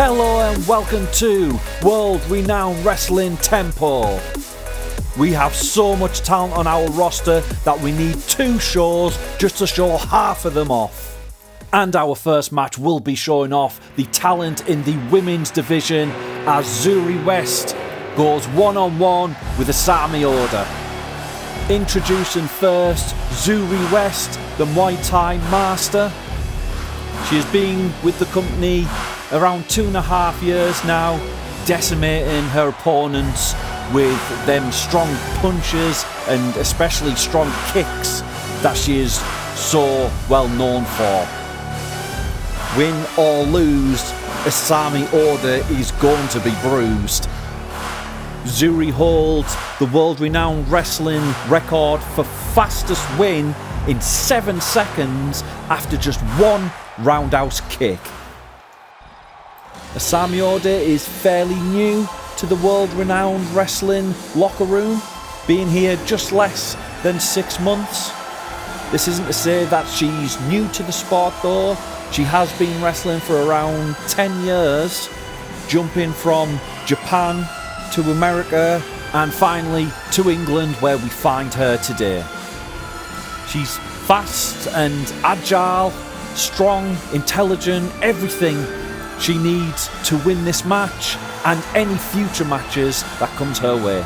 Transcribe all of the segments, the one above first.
Hello and welcome to World Renowned Wrestling Temple. We have so much talent on our roster that we need 2 shows just to show half of them off. And our first match will be showing off the talent in the women's division as Zuri West goes one-on-one with Asami Oda. Introducing first Zuri West, the Muay Thai master. She has been with the company around 2.5 years now, decimating her opponents with them strong punches and especially strong kicks that she is so well known for. Win or lose, Asami Oda is going to be bruised. Zuri holds the world-renowned wrestling record for fastest win in 7 seconds after just one roundhouse kick. Asami Oda is fairly new to the world-renowned wrestling locker room, being here just less than 6 months. This isn't to say that she's new to the sport though. She has been wrestling for around 10 years, jumping from Japan to America and finally to England where we find her today. She's fast and agile, strong, intelligent, everything she needs to win this match and any future matches that comes her way.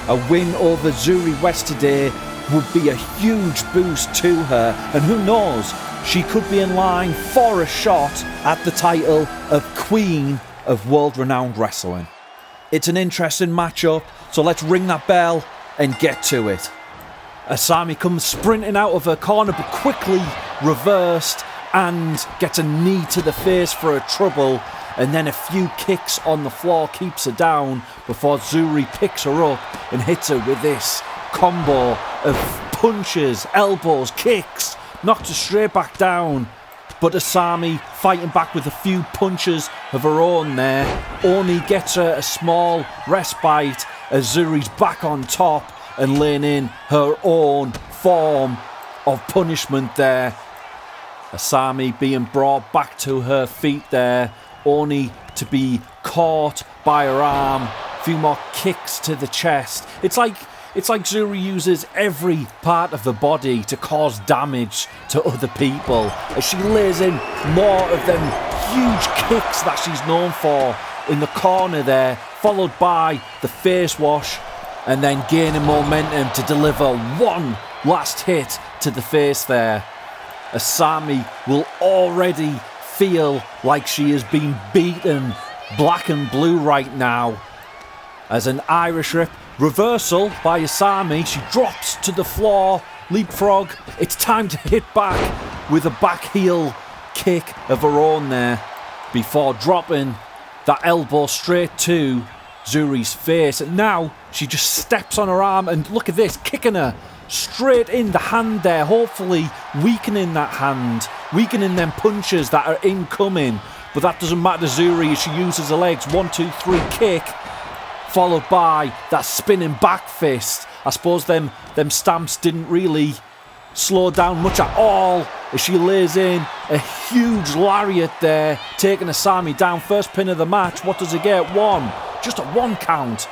A win over Zuri West today would be a huge boost to her, and who knows, she could be in line for a shot at the title of Queen of World-Renowned Wrestling. It's an interesting matchup, so let's ring that bell and get to it. Asami comes sprinting out of her corner but quickly reversed and gets a knee to the face for a trouble, and then a few kicks on the floor keeps her down before Zuri picks her up and hits her with this combo of punches, elbows, kicks, knocks her straight back down. But Asami, fighting back with a few punches of her own there, only gets her a small respite as Zuri's back on top and laying in her own form of punishment there. Asami being brought back to her feet there, only to be caught by her arm. A few more kicks to the chest. It's like Zuri uses every part of the body to cause damage to other people as she lays in more of them huge kicks that she's known for in the corner there, followed by the face wash and then gaining momentum to deliver one last hit to the face there. Asami will already feel like she has been beaten black and blue right now. As an Irish Rip reversal by Asami, she drops to the floor, leapfrog. It's time to hit back with a back heel kick of her own there before dropping that elbow straight to Zuri's face. And now she just steps on her arm and look at this, kicking her straight in the hand there, hopefully weakening that hand, weakening them punches that are incoming. But that doesn't matter to Zuri as she uses her legs. 1, 2, 3 kick, followed by that spinning back fist. I suppose them stamps didn't really slow down much at all as she lays in a huge lariat there, taking Asami down. First pin of the match. What does it get? 1. Just a 1 count.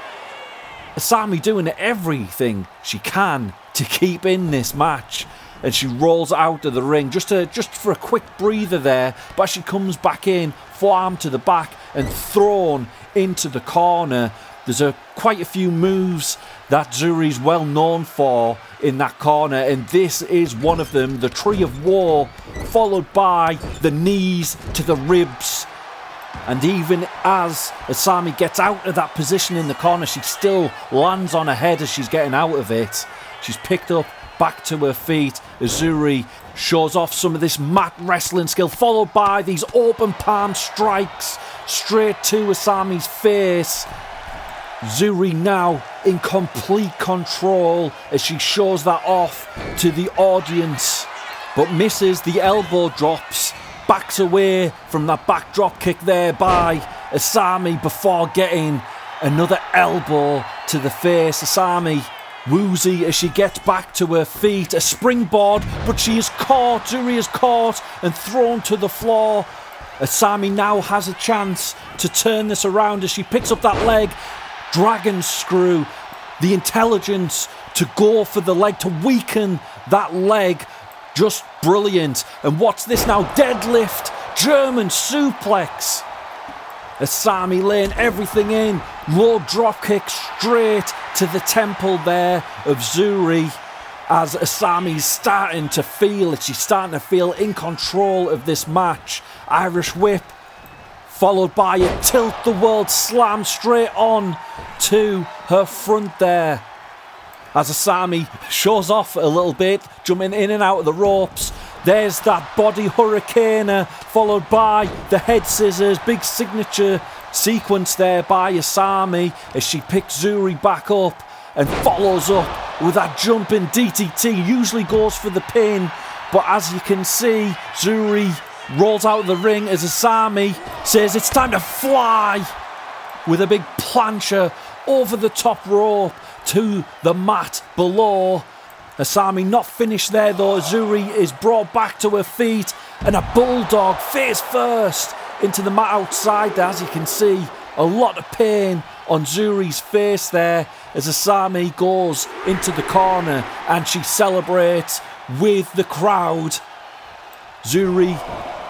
Asami doing everything she can to keep in this match, and she rolls out of the ring just for a quick breather there, but she comes back in, forearm to the back and thrown into the corner. There's quite a few moves that Zuri's well known for in that corner, and this is one of them, the Tree of Woe, followed by the knees to the ribs. And even as Asami gets out of that position in the corner, she still lands on her head as she's getting out of it. She's picked up back to her feet as Zuri shows off some of this mat wrestling skill, followed by these open palm strikes straight to Asami's face. Zuri now in complete control as she shows that off to the audience, but misses the elbow drops, backs away from that back drop kick there by Asami before getting another elbow to the face. Asami woozy as she gets back to her feet, a springboard, but she is caught. Zuri is caught and thrown to the floor Asami now has a chance to turn this around as she picks up that leg. Dragon screw, the intelligence to go for the leg, to weaken that leg. Just brilliant. And what's this now? Deadlift, German suplex. Asami laying everything in. Low drop kick straight to the temple there of Zuri. As Asami's starting to feel it, she's starting to feel in control of this match. Irish whip, followed by a tilt the world slam straight on to her front there. As Asami shows off a little bit, jumping in and out of the ropes. There's that body hurricane, followed by the head scissors. Big signature sequence there by Asami as she picks Zuri back up and follows up with that jumping DDT. Usually goes for the pin, but as you can see, Zuri rolls out of the ring as Asami says it's time to fly with a big plancher over the top rope to the mat below. Asami not finished there though. Zuri is brought back to her feet and a bulldog face first into the mat outside there. As you can see, a lot of pain on Zuri's face there as Asami goes into the corner and she celebrates with the crowd. Zuri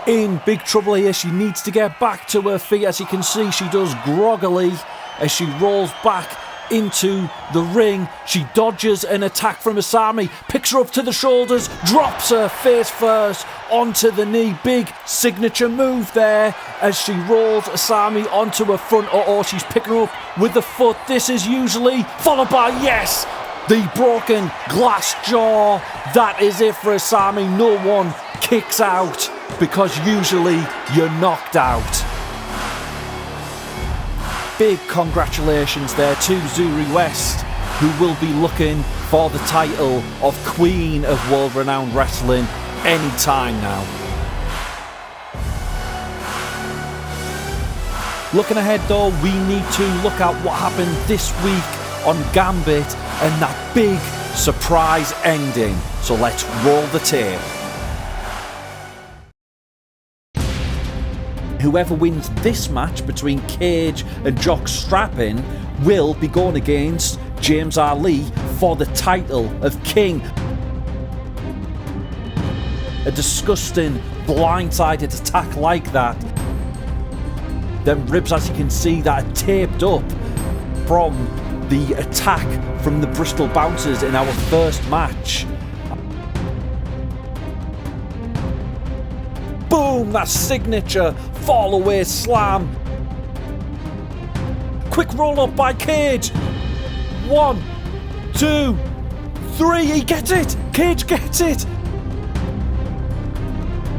in big trouble here. She needs to get back to her feet. As you can see, she does groggily as she rolls back into the ring. She dodges an attack from Asami, picks her up to the shoulders, drops her face first onto the knee. Big signature move there as she rolls Asami onto her front. She's picking her up with the foot. This is usually followed by, yes, the broken glass jaw. That is it for Asami. No one kicks out because usually you're knocked out. Big congratulations there to Zuri West, who will be looking for the title of Queen of World Renowned Wrestling anytime now. Looking ahead though, we need to look at what happened this week on Gambit and that big surprise ending. So let's roll the tape. Whoever wins this match between Cage and Jock Strappin will be going against James Ali for the title of King. A disgusting blindsided attack like that. Them ribs, as you can see, that are taped up from the attack from the Bristol Bouncers in our first match. Boom! That signature fall away slam. Quick roll up by Cage. 1, 2, 3. He gets it. Cage gets it.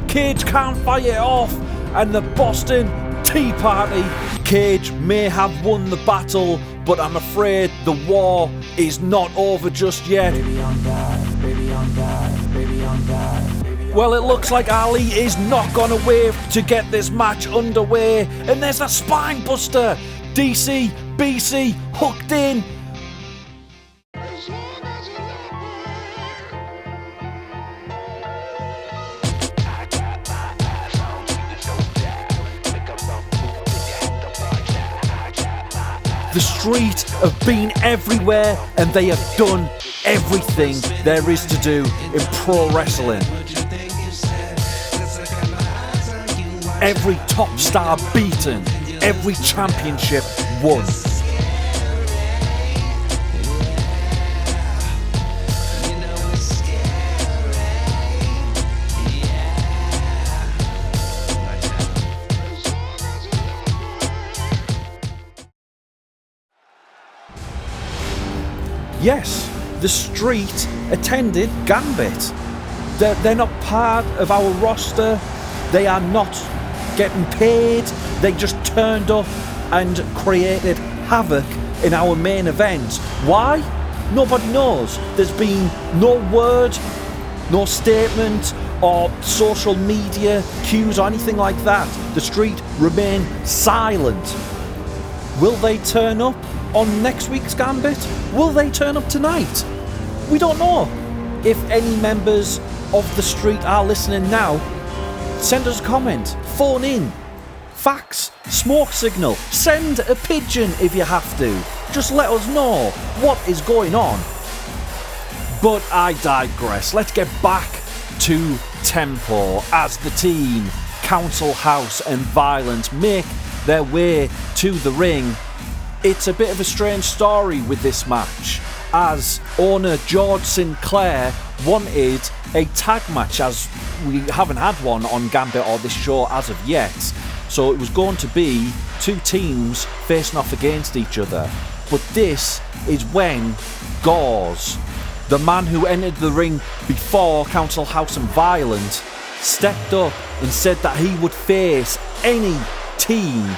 Cage can't fight it off, and the Boston Tea Party. Cage may have won the battle, but I'm afraid the war is not over just yet. Baby, I'm back. Baby, I'm back. Baby, I'm back. Well, it looks like Ali is not going to wait to get this match underway. And there's a spine buster. DC, BC, hooked in. The Street have been everywhere and they have done everything there is to do in pro wrestling. Every top star beaten, every championship won. Yes, the Street attended Gambit. They're not part of our roster. They are not getting paid. They just turned up and created havoc in our main event. Why? Nobody knows. There's been no word, no statement or social media cues or anything like that. The Street remain silent. Will they turn up on next week's Gambit? Will they turn up tonight? We don't know. If any members of the Street are listening now, Send us a comment, phone in, fax, smoke signal, send a pigeon if you have to. Just let us know what is going on. But I digress. Let's get back to tempo as the team, Council House and Violent, make their way to the ring. It's a bit of a strange story with this match, as owner George Sinclair wanted a tag match, as we haven't had one on Gambit or this show as of yet. So it was going to be two teams facing off against each other. But this is when Gauze, the man who entered the ring before Council House and Violent, stepped up and said that he would face any team,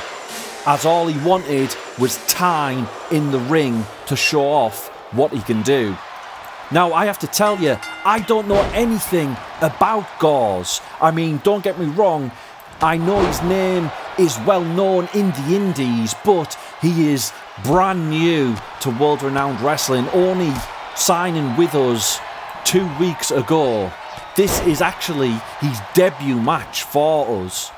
as all he wanted was time in the ring to show off what he can do. Now, I have to tell you, I don't know anything about Gauze. I mean, don't get me wrong, I know his name is well known in the indies, but he is brand new to world-renowned wrestling, only signing with us 2 weeks ago. This is actually his debut match for us.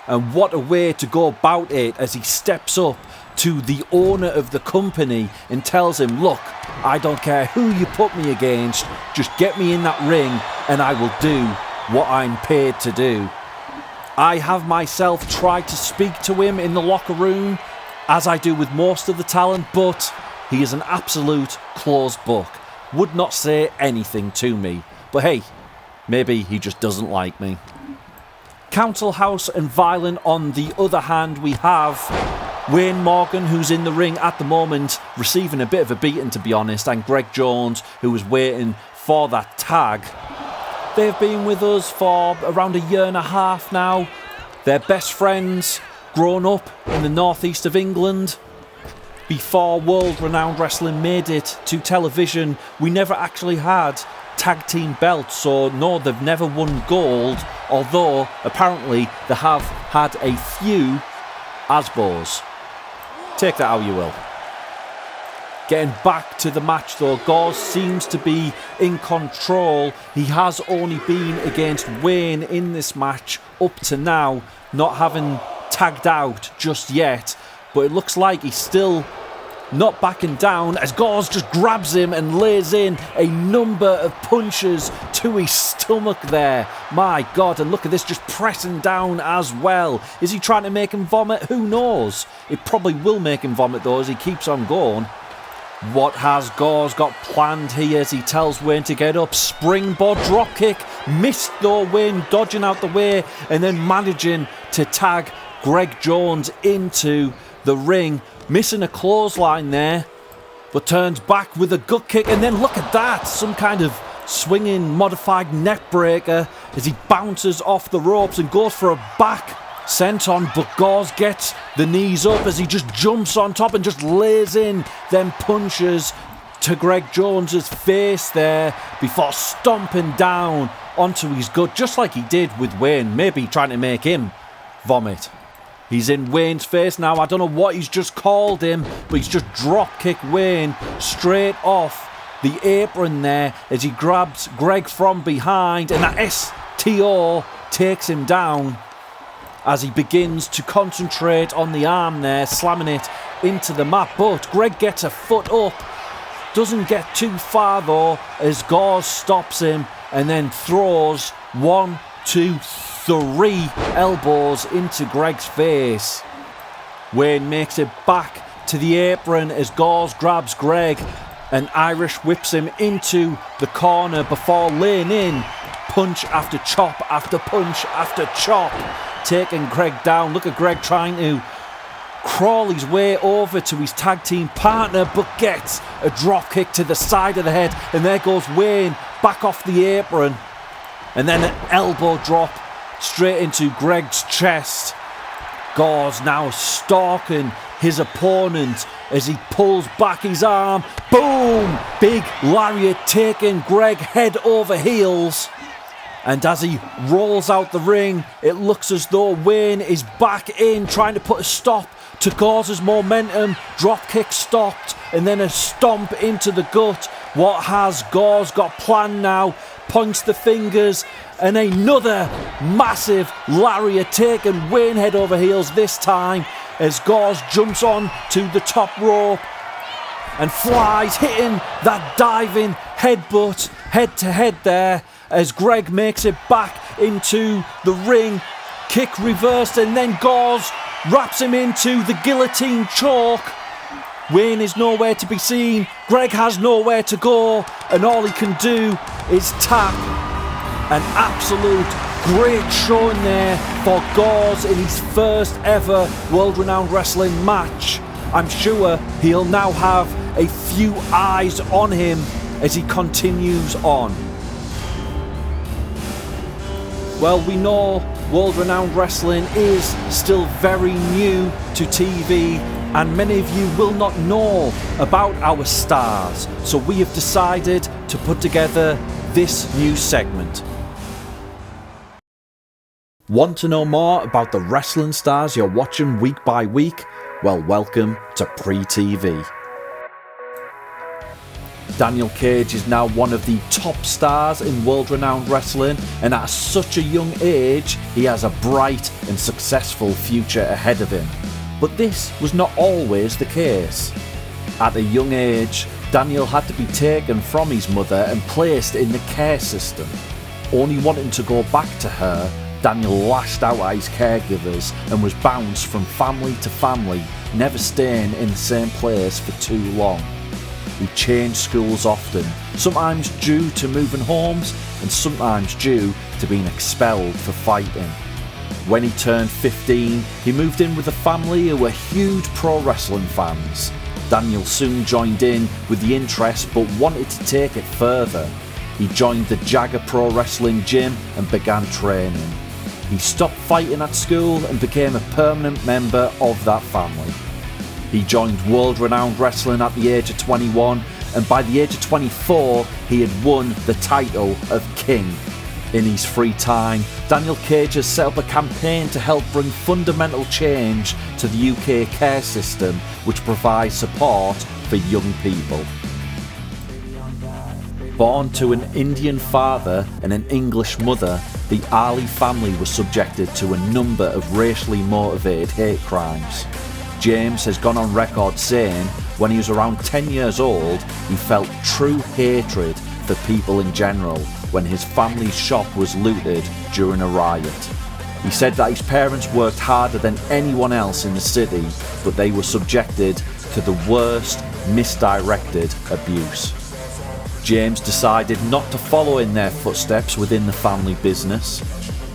And what a way to go about it, as he steps up to the owner of the company and tells him, look, I don't care who you put me against, just get me in that ring and I will do what I'm paid to do. I have myself tried to speak to him in the locker room, as I do with most of the talent, but he is an absolute closed book. Would not say anything to me. But hey, maybe he just doesn't like me. Council House and Violent, on the other hand, we have Wayne Morgan, who's in the ring at the moment, receiving a bit of a beating, to be honest, and Greg Jones, who was waiting for that tag. They've been with us for around a year and a half now. They're best friends, grown up in the northeast of England. Before world-renowned wrestling made it to television, we never actually had tag team belts, so no, they've never won gold, although apparently they have had a few ASBOs. Take that how you will. Getting back to the match though, Gauze seems to be in control. He has only been against Wayne in this match up to now, not having tagged out just yet, but it looks like he's still not backing down, as Gauze just grabs him and lays in a number of punches to his stomach there. My God, and look at this, just pressing down as well. Is he trying to make him vomit? Who knows? It probably will make him vomit though, as he keeps on going. What has Gauze got planned here as he tells Wayne to get up? Springboard dropkick. Missed though, Wayne dodging out the way and then managing to tag Greg Jones into the ring. Missing a clothesline there, but turns back with a gut kick, and then look at that, some kind of swinging modified neck breaker as he bounces off the ropes and goes for a back senton, but Gauze gets the knees up as he just jumps on top and just lays in them punches to Greg Jones's face there before stomping down onto his gut, just like he did with Wayne, maybe trying to make him vomit. He's in Wayne's face now. I don't know what he's just called him, but he's just drop-kicked Wayne straight off the apron there as he grabs Greg from behind, and that STO takes him down as he begins to concentrate on the arm there, slamming it into the mat. But Greg gets a foot up, doesn't get too far though, as Gauze stops him and then throws 1, 2, 3 elbows into Greg's face. Wayne makes it back to the apron as Gauze grabs Greg and Irish whips him into the corner before laying in punch after chop after punch after chop, taking Greg down. Look at Greg trying to crawl his way over to his tag team partner, but gets a drop kick to the side of the head, and there goes Wayne back off the apron, and then an elbow drop straight into Greg's chest. Gauze now stalking his opponent as he pulls back his arm. Boom! Big lariat taking Greg head over heels. And as he rolls out the ring, it looks as though Wayne is back in, trying to put a stop to Gauze's momentum. Drop kick stopped, and then a stomp into the gut. What has Gauze got planned now? points the fingers, and another massive lariat taking Wayne head over heels this time as Gauze jumps on to the top rope and flies, hitting that diving headbutt head to head there as Greg makes it back into the ring. Kick reversed, and then Gauze wraps him into the guillotine choke. Wayne is nowhere to be seen. Greg has nowhere to go, and all he can do is tap. An absolute great showing there for Gauze in his first ever world-renowned wrestling match. I'm sure he'll now have a few eyes on him as he continues on. Well, we know world-renowned wrestling is still very new to TV, and many of you will not know about our stars, so we have decided to put together this new segment. Want to know more about the wrestling stars you're watching week by week? Well, welcome to Pre-TV. Daniel Cage is now one of the top stars in world-renowned wrestling, and at such a young age, he has a bright and successful future ahead of him. But this was not always the case. At a young age, Daniel had to be taken from his mother and placed in the care system. Only wanting to go back to her, Daniel lashed out at his caregivers and was bounced from family to family, never staying in the same place for too long. He changed schools often, sometimes due to moving homes and sometimes due to being expelled for fighting. When he turned 15, he moved in with a family who were huge pro wrestling fans. Daniel soon joined in with the interest but wanted to take it further. He joined the Jagger Pro Wrestling gym and began training. He stopped fighting at school and became a permanent member of that family. He joined world-renowned wrestling at the age of 21, and by the age of 24, he had won the title of King. In his free time, Daniel Cage has set up a campaign to help bring fundamental change to the UK care system, which provides support for young people. Born to an Indian father and an English mother, the Ali family was subjected to a number of racially motivated hate crimes. James has gone on record saying when he was around 10 years old, he felt true hatred for people in general when his family's shop was looted during a riot. He said that his parents worked harder than anyone else in the city, but they were subjected to the worst misdirected abuse. James decided not to follow in their footsteps within the family business.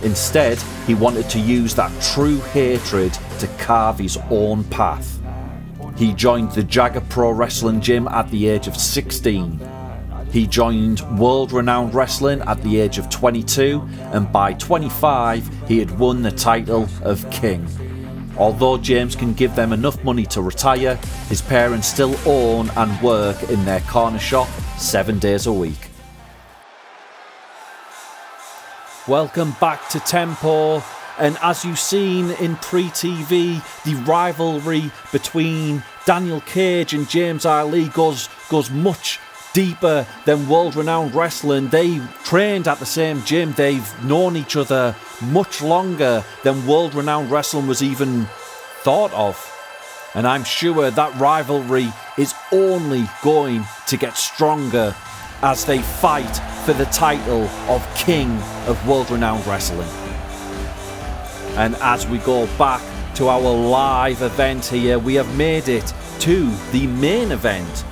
Instead, he wanted to use that true hatred to carve his own path. He joined the Jagger Pro Wrestling gym at the age of 16. He joined world-renowned wrestling at the age of 22, and by 25, he had won the title of King. Although James can give them enough money to retire, his parents still own and work in their corner shop 7 days a week. Welcome back to Tempo, and as you've seen in Pre-TV, the rivalry between Daniel Cage and James Ali goes much deeper than world-renowned wrestling. They trained at the same gym, they've known each other much longer than world-renowned wrestling was even thought of. And I'm sure that rivalry is only going to get stronger as they fight for the title of King of world-renowned wrestling. And as we go back to our live event here, we have made it to the main event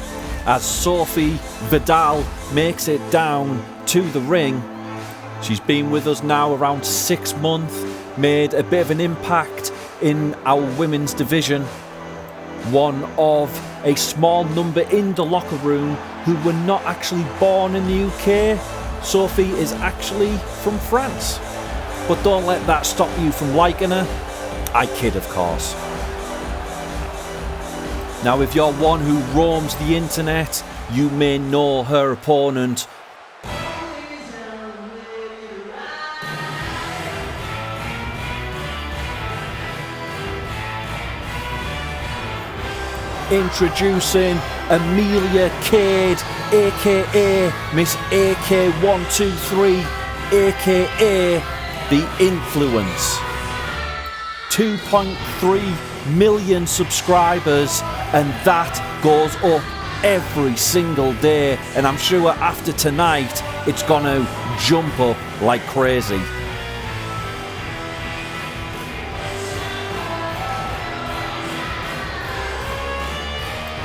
as Sophie Vidal makes it down to the ring. She's been with us now around 6 months, made a bit of an impact in our women's division. One of a small number in the locker room who were not actually born in the UK. Sophie is actually from France. But don't let that stop you from liking her. I kid, of course. Now, if you're one who roams the internet, you may know her opponent. Introducing Amelia Cade, aka Miss AK123, aka The Influence. 2.3 million subscribers, and that goes up every single day, and I'm sure after tonight it's gonna jump up like crazy.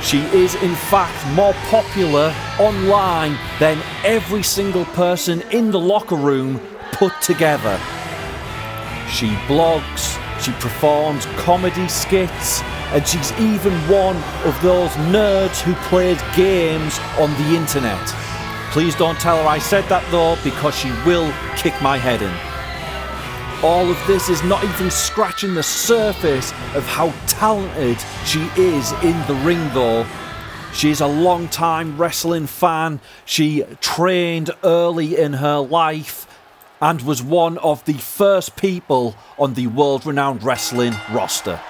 She is in fact more popular online than every single person in the locker room put together. She blogs, she performs comedy skits, and she's even one of those nerds who plays games on the internet. Please don't tell her I said that though, because she will kick my head in. All of this is not even scratching the surface of how talented she is in the ring though. She is a long-time wrestling fan. She trained early in her life and was one of the first people on the world-renowned wrestling roster.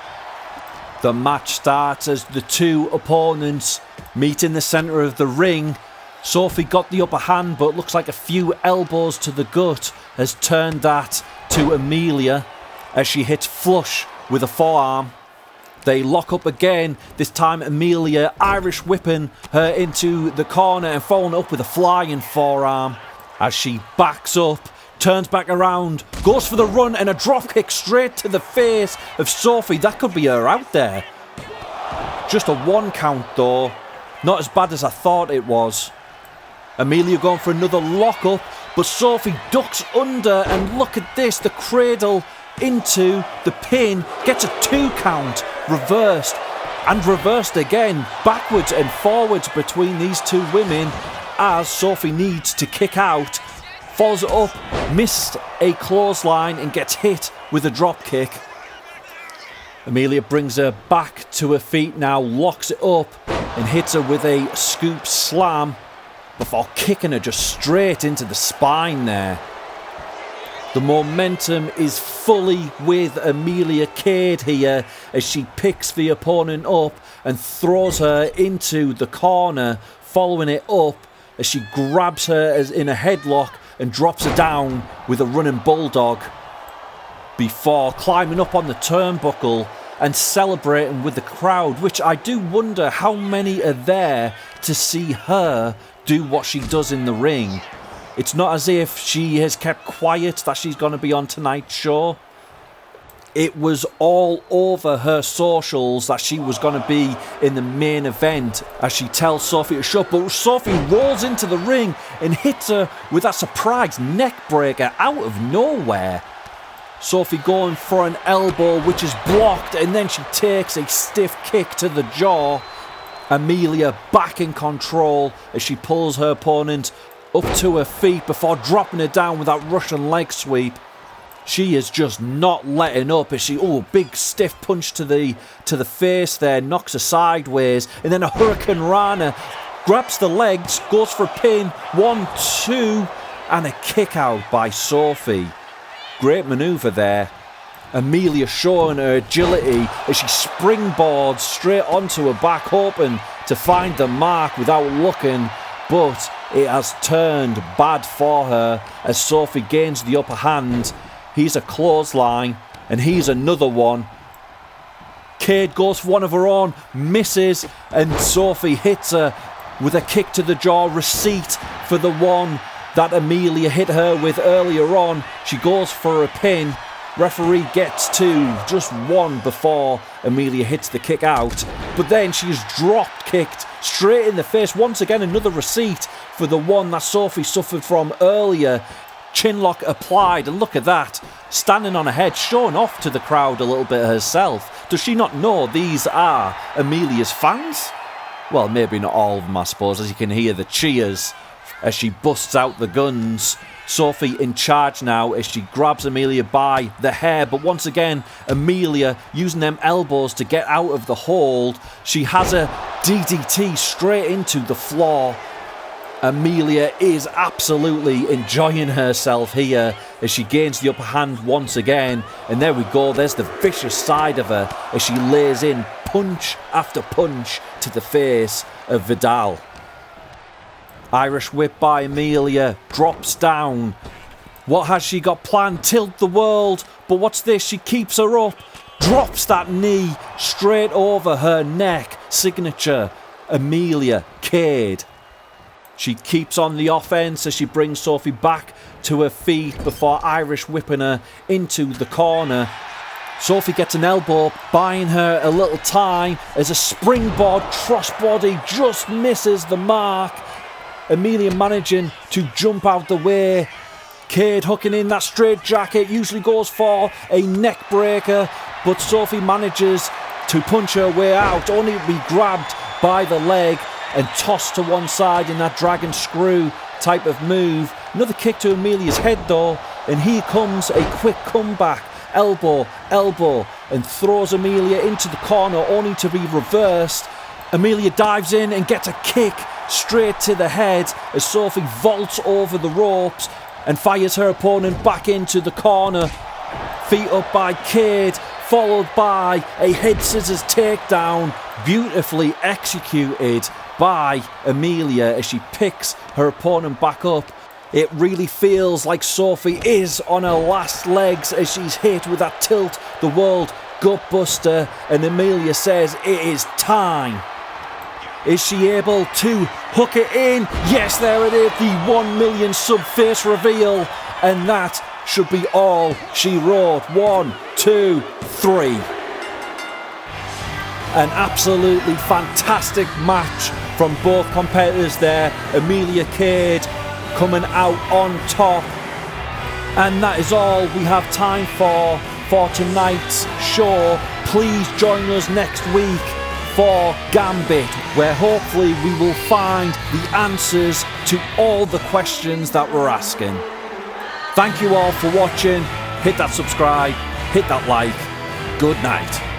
The match starts as the two opponents meet in the centre of the ring. Sophie got the upper hand, but looks like a few elbows to the gut has turned that to Amelia as she hits flush with a forearm. They lock up again, this time Amelia Irish whipping her into the corner and following up with a flying forearm as she backs up, turns back around, goes for the run and a dropkick straight to the face of Sophie. That could be her out there. Just a 1 count though, not as bad as I thought it was. Amelia going for another lockup, but Sophie ducks under, and look at this, the cradle into the pin, gets a 2 count, reversed and reversed again, backwards and forwards between these two women as Sophie needs to kick out, follows it up, missed a clothesline and gets hit with a drop kick. Amelia brings her back to her feet now, locks it up and hits her with a scoop slam before kicking her just straight into the spine there. The momentum is fully with Amelia Cade here as she picks the opponent up and throws her into the corner, following it up as she grabs her as in a headlock and drops her down with a running bulldog before climbing up on the turnbuckle and celebrating with the crowd, which I do wonder how many are there to see her do what she does in the ring. It's not as if she has kept quiet that she's going to be on tonight's show. It was all over her socials that she was going to be in the main event as she tells Sophie to shut, but Sophie rolls into the ring and hits her with that surprise neck breaker out of nowhere. Sophie going for an elbow which is blocked, and then she takes a stiff kick to the jaw. Amelia back in control as she pulls her opponent up to her feet before dropping her down with that Russian leg sweep. She is just not letting up as she, big stiff punch to the face there, knocks her sideways, and then a Hurricane Rana, grabs the legs, goes for a pin, 1, 2, and a kick out by Sophie. Great manoeuvre there. Amelia showing her agility as she springboards straight onto her back, hoping to find the mark without looking, but it has turned bad for her as Sophie gains the upper hand. He's a clothesline, and he's another one. Cade goes for one of her own, misses, and Sophie hits her with a kick to the jaw, receipt for the one that Amelia hit her with earlier on. She goes for a pin. Referee gets 2, just 1 before Amelia hits the kick out. But then she's drop kicked straight in the face. Once again, another receipt for the one that Sophie suffered from earlier. Chinlock applied, and look at that, standing on her head, showing off to the crowd a little bit herself. Does she not know these are Amelia's fans? Well, maybe not all of them, I suppose, as you can hear the cheers as she busts out the guns. Sophie in charge now as she grabs Amelia by the hair, but once again Amelia using them elbows to get out of the hold. She has a DDT straight into the floor. Amelia is absolutely enjoying herself here as she gains the upper hand once again, and there we go, there's the vicious side of her as she lays in punch after punch to the face of Vidal. Irish whip by Amelia, drops down. What has she got planned? Tilt the world, but what's this? She keeps her up, drops that knee straight over her neck. Signature Amelia Cade. She keeps on the offense as she brings Sophie back to her feet before Irish whipping her into the corner. Sophie gets an elbow, buying her a little time as a springboard crossbody just misses the mark. Amelia managing to jump out the way. Cade hooking in that straight jacket, usually goes for a neck breaker, but Sophie manages to punch her way out, only to be grabbed by the leg and tossed to one side in that dragon screw type of move. Another kick to Amelia's head though, and here comes a quick comeback. Elbow, and throws Amelia into the corner only to be reversed. Amelia dives in and gets a kick straight to the head as Sophie vaults over the ropes and fires her opponent back into the corner. Feet up by Cade, followed by a head scissors takedown, beautifully executed by Amelia as she picks her opponent back up. It really feels like Sophie is on her last legs as she's hit with that tilt the world gutbuster, and Amelia says it is time. Is she able to hook it in? Yes, there it is, the 1 million sub face reveal, and that should be all she wrote. 1, 2, 3. An absolutely fantastic match from both competitors there. Amelia Cade coming out on top. And that is all we have time for tonight's show. Please join us next week for Gambit, where hopefully we will find the answers to all the questions that we're asking. Thank you all for watching. Hit that subscribe, hit that like. Good night.